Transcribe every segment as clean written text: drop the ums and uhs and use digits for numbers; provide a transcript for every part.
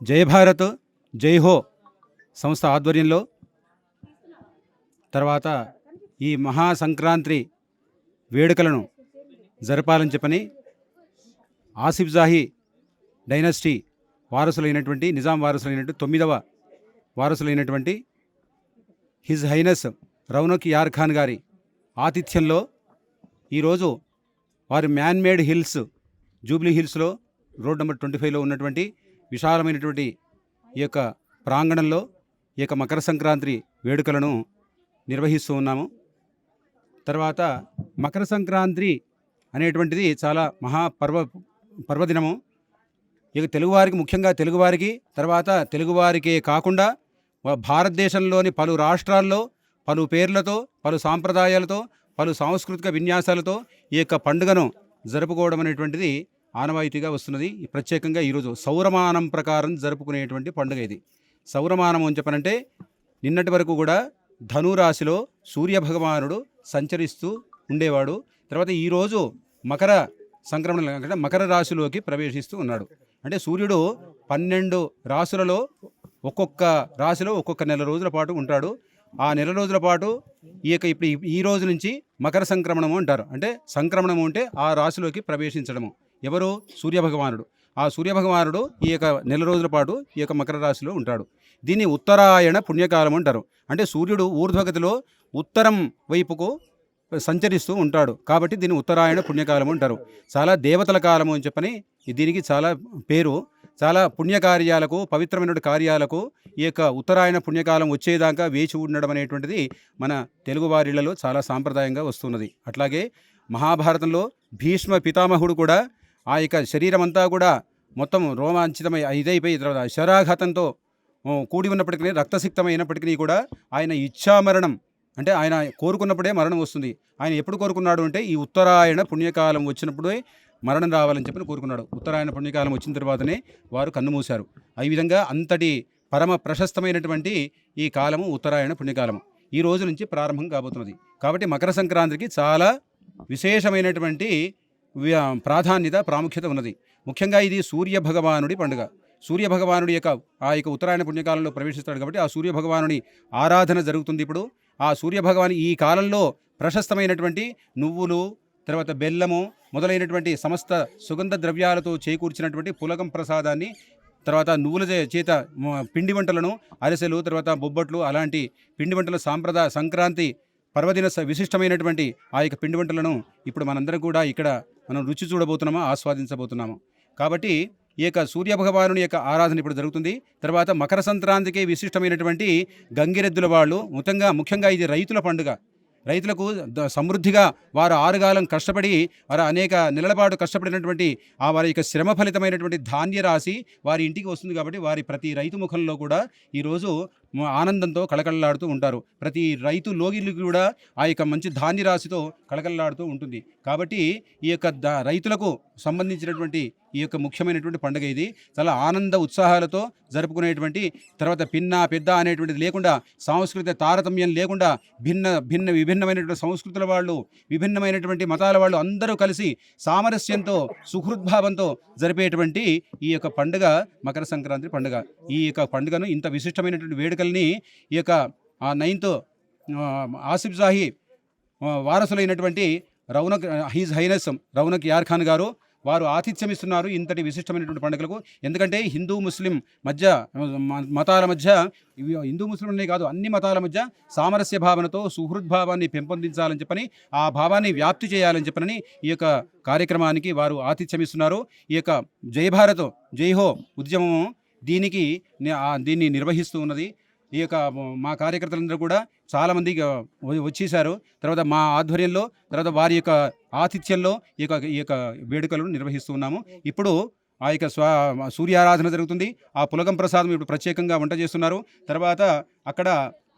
జై భారత్ జై హో సంస్థ ఆధ్వర్యంలో తర్వాత ఈ మహా సంక్రాంతి వేడుకలను జరపాలని చెప్పని ఆసిఫ్ జాహీ డైనస్టీ వారసులైనటువంటి నిజాం వారసులైనటువంటి 9వ వారసులైనటువంటి హిజ్ హైనస్ రౌనక్ యార్ ఖాన్ గారి ఆతిథ్యంలో ఈరోజు వారి మ్యాన్మేడ్ హిల్స్ జూబ్లీ హిల్స్లో రోడ్ నెంబర్ 25లో ఉన్నటువంటి విశాలమైనటువంటి ఈ యొక్క ప్రాంగణంలో ఈ యొక్క మకర సంక్రాంతి వేడుకలను నిర్వహిస్తూ ఉన్నాము. తర్వాత మకర సంక్రాంతి అనేటువంటిది చాలా పర్వదినము. ఇక తెలుగువారికి, ముఖ్యంగా తెలుగువారికి, తర్వాత తెలుగువారికే కాకుండా భారతదేశంలోని పలు రాష్ట్రాల్లో పలు పేర్లతో, పలు సాంప్రదాయాలతో, పలు సాంస్కృతిక విన్యాసాలతో ఈ యొక్క పండుగను జరుపుకోవడం అనేటువంటిది ఆనవాయితీగా వస్తున్నది. ప్రత్యేకంగా ఈరోజు సౌరమానం ప్రకారం జరుపుకునేటువంటి పండుగ ఇది. సౌరమానం అని చెప్పనంటే నిన్నటి వరకు కూడా ధనురాశిలో సూర్యభగవానుడు సంచరిస్తూ ఉండేవాడు. తర్వాత ఈరోజు మకర సంక్రమణ అంటే మకర రాశిలోకి ప్రవేశిస్తూ ఉన్నాడు. అంటే సూర్యుడు 12 రాశులలో ఒక్కొక్క రాశిలో ఒక్కొక్క నెల రోజుల పాటు ఉంటాడు. ఆ నెల రోజుల పాటు ఇప్పుడు ఈ రోజు నుంచి మకర సంక్రమణము అంటారు. అంటే సంక్రమణము అంటే ఆ రాశిలోకి ప్రవేశించడము. ఎవరు? సూర్యభగవానుడు. ఆ సూర్యభగవానుడు ఈ యొక్క నెల రోజుల పాటు ఈ యొక్క మకర రాశిలో ఉంటాడు. దీన్ని ఉత్తరాయణ పుణ్యకాలం అంటారు. అంటే సూర్యుడు ఊర్ధ్వగతిలో ఉత్తరం వైపుకు సంచరిస్తూ ఉంటాడు కాబట్టి దీన్ని ఉత్తరాయణ పుణ్యకాలం అంటారు. చాలా దేవతల కాలము అని చెప్పని దీనికి చాలా పేరు. చాలా పుణ్యకార్యాలకు, పవిత్రమైన కార్యాలకు ఈ యొక్క ఉత్తరాయణ పుణ్యకాలం వచ్చేదాకా వేచి ఉండడం అనేటువంటిది మన తెలుగు వారిళ్లలో చాలా సాంప్రదాయంగా వస్తున్నది. అట్లాగే మహాభారతంలో భీష్మ పితామహుడు కూడా ఆ యొక్క శరీరం అంతా కూడా మొత్తం రోమాంచితమై ఇదైపోయి తర్వాత శరాఘాతంతో కూడి ఉన్నప్పటికీ, రక్తసిక్తమైనప్పటికీ కూడా ఆయన ఇచ్ఛామరణం అంటే ఆయన కోరుకున్నప్పుడే మరణం వస్తుంది. ఆయన ఎప్పుడు కోరుకున్నాడు అంటే ఈ ఉత్తరాయణ పుణ్యకాలం వచ్చినప్పుడే మరణం రావాలని చెప్పి కోరుకున్నాడు. ఉత్తరాయణ పుణ్యకాలం వచ్చిన తర్వాతనే వారు కన్నుమూశారు. ఈ విధంగా అంతటి పరమ ప్రశస్తమైనటువంటి ఈ కాలము ఉత్తరాయణ పుణ్యకాలము ఈ రోజు నుంచి ప్రారంభం కాబోతున్నది. కాబట్టి మకర సంక్రాంతికి చాలా విశేషమైనటువంటి ప్రాధాన్యత, ప్రాముఖ్యత ఉన్నది. ముఖ్యంగా ఇది సూర్యభగవానుడి పండుగ. సూర్యభగవానుడి యొక్క ఆ యొక్క ఉత్తరాయణ పుణ్యకాలంలో ప్రవేశిస్తాడు కాబట్టి ఆ సూర్యభగవానుడి ఆరాధన జరుగుతుంది. ఇప్పుడు ఆ సూర్యభగవాను ఈ కాలంలో ప్రశస్తమైనటువంటి నువ్వులు, తర్వాత బెల్లము మొదలైనటువంటి సమస్త సుగంధ ద్రవ్యాలతో చేకూర్చినటువంటి పులగం ప్రసాదాన్ని, తర్వాత నువ్వుల చేత పిండి వంటలను, అరిసెలు, తర్వాత బొబ్బట్లు, అలాంటి పిండి వంటల సంక్రాంతి పర్వదిన విశిష్టమైనటువంటి ఆ యొక్క పిండి వంటలను ఇప్పుడు మనందరం కూడా ఇక్కడ మనం రుచి చూడబోతున్నాము, ఆస్వాదించబోతున్నాము. కాబట్టి ఈ యొక్క సూర్యభగవానుని యొక్క ఆరాధన ఇప్పుడు జరుగుతుంది. తర్వాత మకర సంక్రాంతికి విశిష్టమైనటువంటి గంగిరెద్దుల వాళ్ళు ముఖ్యంగా ఇది రైతుల పండుగ. రైతులకు సమృద్ధిగా వారు ఆరుగాలం కష్టపడి వారు అనేక నెలల పాటు కష్టపడినటువంటి ఆ వారి యొక్క శ్రమ ఫలితమైనటువంటి ధాన్య రాశి వారి ఇంటికి వస్తుంది. కాబట్టి వారి ప్రతి రైతు ముఖంలో కూడా ఈరోజు ఆనందంతో కళకళలాడుతూ ఉంటారు. ప్రతి రైతు లోగిలు కూడా ఆ యొక్క మంచి ధాన్య రాశితో కళకళలాడుతూ ఉంటుంది. కాబట్టి ఈ యొక్క రైతులకు సంబంధించినటువంటి ఈ యొక్క ముఖ్యమైనటువంటి పండుగ ఇది. చాలా ఆనంద ఉత్సాహాలతో జరుపుకునేటువంటి, తర్వాత పిన్న పెద్ద అనేటువంటిది లేకుండా, సాంస్కృతిక తారతమ్యం లేకుండా విభిన్నమైనటువంటి సంస్కృతుల వాళ్ళు, విభిన్నమైనటువంటి మతాల వాళ్ళు అందరూ కలిసి సామరస్యంతో సుహృద్భావంతో జరిపేటువంటి ఈ యొక్క పండుగ మకర సంక్రాంతి పండుగ. ఈ యొక్క పండుగను ఇంత విశిష్టమైనటువంటి వేడుకల్ని ఈ యొక్క 9th ఆసిఫ్ జాహీ వారసులైనటువంటి రౌనక్ హీజ్ హైనెస్ రౌనక్ యార్ ఖాన్ గారు వారు ఆతిథ్యం ఇస్తున్నారు ఇంతటి విశిష్టమైనటువంటి పండుగలకు. ఎందుకంటే హిందూ ముస్లిం మధ్య మతాల మధ్య, హిందూ ముస్లింలనే కాదు అన్ని మతాల మధ్య సామరస్య భావనతో సుహృద్భావాన్ని పెంపొందించాలని చెప్పని, ఆ భావాన్ని వ్యాప్తి చేయాలని చెప్పని ఈ యొక్క కార్యక్రమానికి వారు ఆతిథ్యం ఇస్తున్నారు. ఈ యొక్క జై భారత్ జై హో ఉద్యమము దీన్ని నిర్వహిస్తూ ఉన్నది. ఈ యొక్క మా కార్యకర్తలందరూ కూడా చాలామంది వచ్చేసారు. తర్వాత మా ఆధ్వర్యంలో, తర్వాత వారి యొక్క ఆతిథ్యంలో ఈ యొక్క వేడుకలను నిర్వహిస్తూ ఉన్నాము. ఇప్పుడు ఆ యొక్క సూర్యారాధన జరుగుతుంది. ఆ పులగం ప్రసాదం ఇప్పుడు ప్రత్యేకంగా వంట చేస్తున్నారు. తర్వాత అక్కడ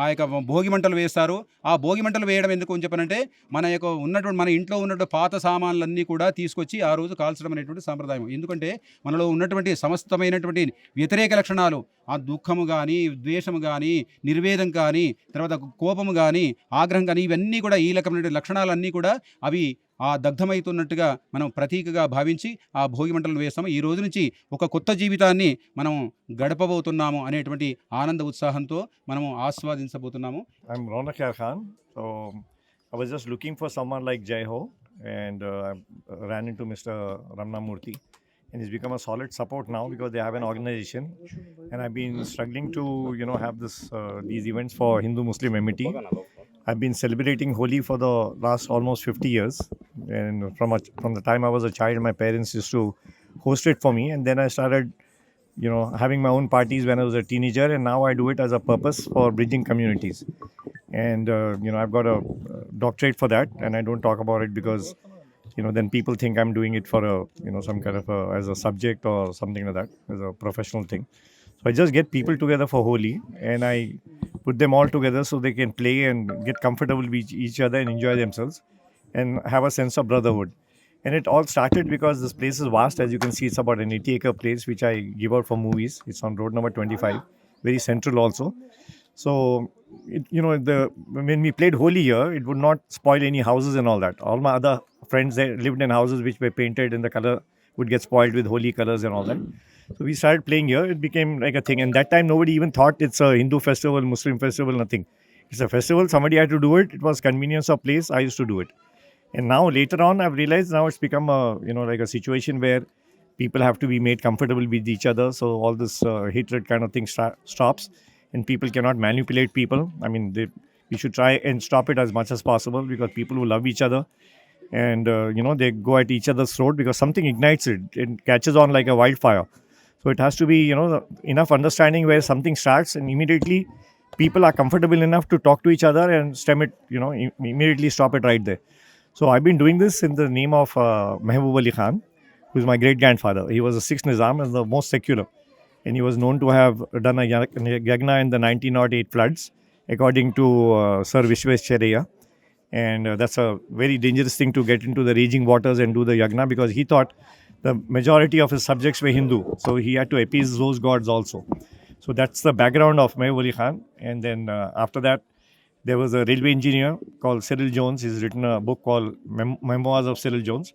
ఆ యొక్క భోగి మంటలు వేస్తారు. ఆ భోగి మంటలు వేయడం ఎందుకు అని చెప్పనంటే, మన ఇంట్లో ఉన్నటువంటి పాత సామాన్లన్నీ కూడా తీసుకొచ్చి ఆ రోజు కాల్చడం అనేటువంటి సాంప్రదాయం. ఎందుకంటే మనలో ఉన్నటువంటి సమస్తమైనటువంటి వ్యతిరేక లక్షణాలు, ఆ దుఃఖము కానీ, ద్వేషము కానీ, నిర్వేదం కానీ, తర్వాత కోపము కానీ, ఆగ్రహం కానీ, ఇవన్నీ కూడా ఈ రకమైన లక్షణాలన్నీ కూడా అవి ఆ దగ్ధమవుతున్నట్టుగా మనం ప్రతీకగా భావించి ఆ భోగి మంటలను వేస్తాము. ఈ రోజు నుంచి ఒక కొత్త జీవితాన్ని మనం గడపబోతున్నాము అనేటువంటి ఆనంద ఉత్సాహంతో మనము ఆస్వాదించబోతున్నాము. I'm Ronak Yar Khan. So I was just looking for someone like Jai Ho, and I ran into Mr. Ramna Murthy, and he's become a solid support now because they have an organization, and I've been struggling to have these events for Hindu-Muslim amity. I've been celebrating Holi for the last almost 50 years, and from the time I was a child, my parents used to host it for me, and then I started having my own parties when I was a teenager, and now I do it as a purpose for bridging communities. And I've got a doctorate for that, and I don't talk about it because then people think I'm doing it for some kind of as a subject or something like that, as a professional thing. So I just get people together for Holi, and I put them all together so they can play and get comfortable with each other and enjoy themselves and have a sense of brotherhood. And it all started because this place is vast. As you can see, it's about an 80-acre place which I give out for movies. It's on road number 25, very central also. So, when we played Holi here, it would not spoil any houses and all that. All my other friends, they lived in houses which were painted and the color would get spoiled with Holi colors and all that. So we started playing here. It became like a thing. And that time, nobody even thought it's a Hindu festival, Muslim festival, nothing. It's a festival. Somebody had to do it. It was convenience of place. I used to do it. And now later on, I've realized now it's become like a situation where people have to be made comfortable with each other. So all this hatred kind of thing stops, and people cannot manipulate people. I mean, we should try and stop it as much as possible, because people who love each other and they go at each other's throat because something ignites it. It catches on like a wildfire. So it has to be enough understanding where something starts, and immediately people are comfortable enough to talk to each other and stem it. Immediately stop it right there. So I've been doing this in the name of Mehboob Ali Khan, who is my great-grandfather. He was the 6th Nizam and the most secular. And he was known to have done a yagna in the 1908 floods, according to Sir Vishwesharaya. And that's a very dangerous thing to get into the raging waters and do the yagna, because he thought the majority of his subjects were Hindu. So he had to appease those gods also. So that's the background of Mehboob Ali Khan. And then after that, there was a railway engineer called Cyril Jones. He's written a book called Memoirs of Cyril Jones.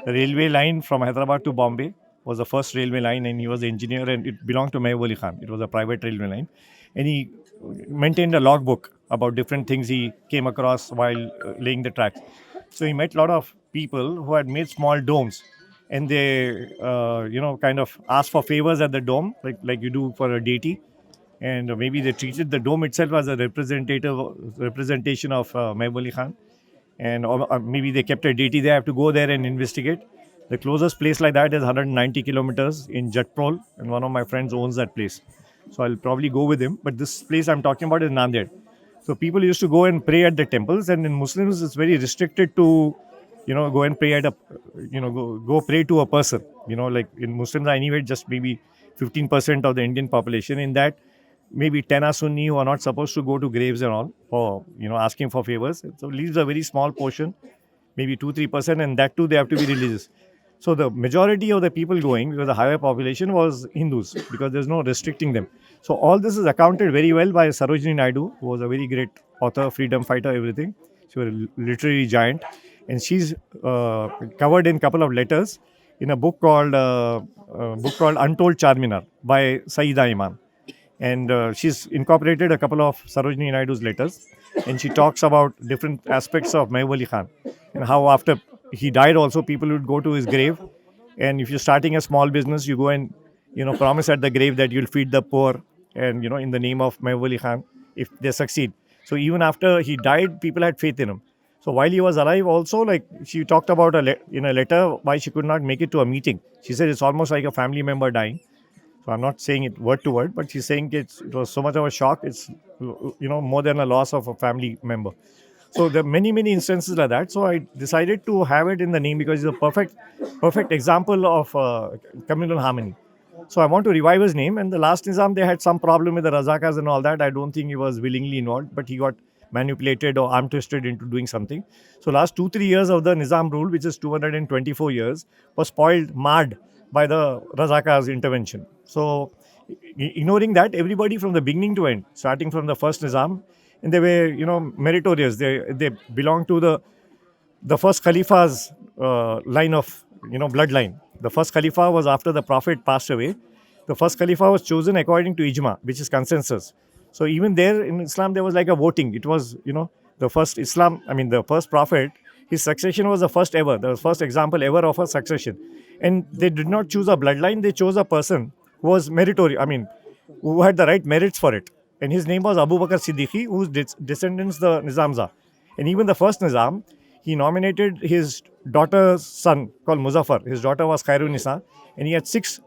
The railway line from Hyderabad to Bombay was the first railway line, and he was the engineer, and it belonged to Mehboob Ali Khan. It was a private railway line. And he maintained a logbook about different things he came across while laying the tracks. So he met a lot of people who had made small domes, and they kind of asked for favors at the dome, like you do for a deity, and maybe they treated the dome itself as a representation of Mehboob Ali Khan, and or maybe they kept a deity. They have to go there and investigate. The closest place like that is 190 kilometers in Jatprol, and one of my friends owns that place. So I'll probably go with him. But this place I'm talking about is Nanded. So people used to go and pray at the temples, and in Muslims it's very restricted to, go and pray at a, go pray to a person. Like in Muslims are anyway just maybe 15% of the Indian population. In that, maybe 10 are Sunni who are not supposed to go to graves and all for asking for favors. So it leaves a very small portion, maybe 2-3%, and that too they have to be religious. So the majority of the people going, because the higher population was Hindus, because there's no restricting them. So all this is accounted very well by Sarojini Naidu, who was a very great author, freedom fighter, everything. She was a literary giant, and she's covered in a couple of letters in a book called Untold Charminar by Sayyida Iman. And she's incorporated a couple of Sarojini Naidu's letters, and she talks about different aspects of Mehboob Ali Khan and how after he died also people would go to his grave, and if you're starting a small business, you go and promise at the grave that you'll feed the poor, and in the name of Mehboob Ali Khan, if they succeed. So even after he died, people had faith in him. So while he was alive also, like she talked about in a letter why she could not make it to a meeting. She said it's almost like a family member dying. So I'm not saying it word to word, but she's saying it was so much of a shock. It's more than a loss of a family member. So there are many instances like that. So I decided to have it in the name because it's a perfect example of communal harmony. So I want to revive his name. And the last Nizam, they had some problem with the Razakas and all that. I don't think he was willingly involved, but he got manipulated or arm twisted into doing something. So last 2-3 years of the Nizam rule, which is 224 years, was spoiled, marred by the Razakars' intervention. So, ignoring that, everybody from the beginning to end, starting from the first Nizam, and they were, meritorious. They belonged to the first Khalifa's line of, bloodline. The first Khalifa was after the Prophet passed away. The first Khalifa was chosen according to Ijma, which is consensus. So even there in Islam, there was like a voting. It was, the first the first Prophet, his succession was the first ever, the first example ever of a succession. And they did not choose a bloodline, they chose a person who was meritorious, who had the right merits for it. And his name was Abu Bakr Siddiqui, whose descendants the Nizamza. And even the first Nizam, he nominated his daughter's son called Muzaffar. His daughter was Khairun-Nisa, and he had 6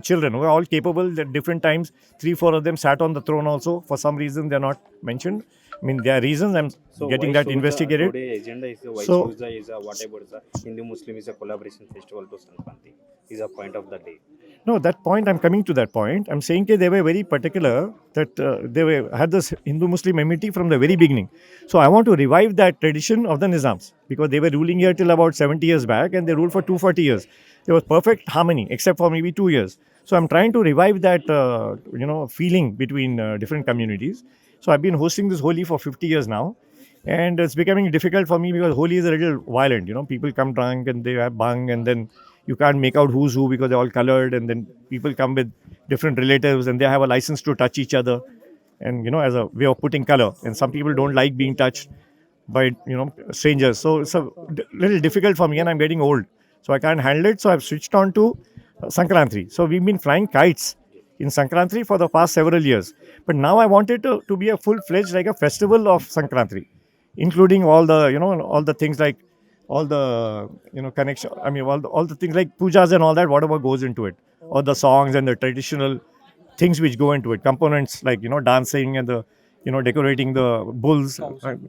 children who were all capable at different times. 3-4 of them sat on the throne also. For some reason, they're not mentioned. There are reasons. I'm getting that investigated. Today agenda is So- what about the Hindu Muslim is a collaboration festival to Sankranti is a point of the day. No, that point, I'm coming to that point. I'm saying that they were very particular that had this Hindu-Muslim enmity from the very beginning. So I want to revive that tradition of the Nizams because they were ruling here till about 70 years back and they ruled for 240 years. There was perfect harmony except for maybe 2 years. So I'm trying to revive that, feeling between different communities. So I've been hosting this Holi for 50 years now. And it's becoming difficult for me because Holi is a little violent. People come drunk and they have bhang and then you can't make out who's who because they're all colored. And then people come with different relatives and they have a license to touch each other. And, as a way of putting color. And some people don't like being touched by, strangers. So it's a little difficult for me and I'm getting old. So I can't handle it. So I've switched on to Sankranti. So we've been flying kites in Sankranti for the past several years. But now I want it to be a full-fledged, like a festival of Sankranti, including all the, all the things like, all the, connection, all the things like pujas and all that, whatever goes into it. Or the songs and the traditional things which go into it, components like, dancing and the, decorating the bulls.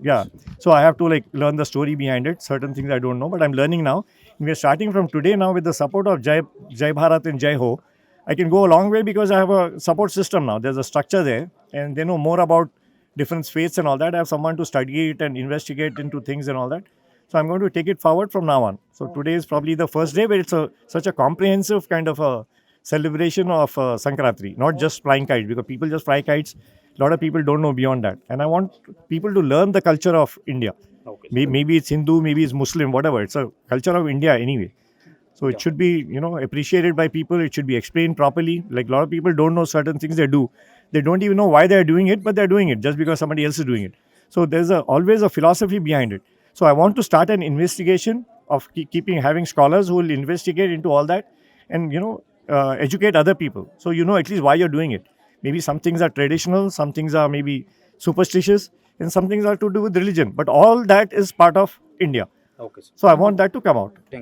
Yeah. So I have to learn the story behind it. Certain things I don't know, but I'm learning now. We are starting from today now with the support of Jai Bharat and Jai Ho. I can go a long way because I have a support system now. There's a structure there and they know more about different faiths and all that. I have someone to study it and investigate into things and all that. So I'm going to take it forward from now on. So today is probably the first day where it's such a comprehensive kind of a celebration of Sankranti, not just flying kites, because people just fly kites. A lot of people don't know beyond that. And I want people to learn the culture of India. Okay. Maybe it's Hindu, maybe it's Muslim, whatever. It's a culture of India anyway. So it should be, appreciated by people. It should be explained properly. Like a lot of people don't know certain things they do. They don't even know why they're doing it, but they're doing it just because somebody else is doing it. So there's always a philosophy behind it. So I want to start an investigation of having scholars who will investigate into all that, and educate other people. So at least why you're doing it. Maybe some things are traditional, some things are maybe superstitious, and some things are to do with religion. But all that is part of India. Okay, sir. So I want that to come out. Thank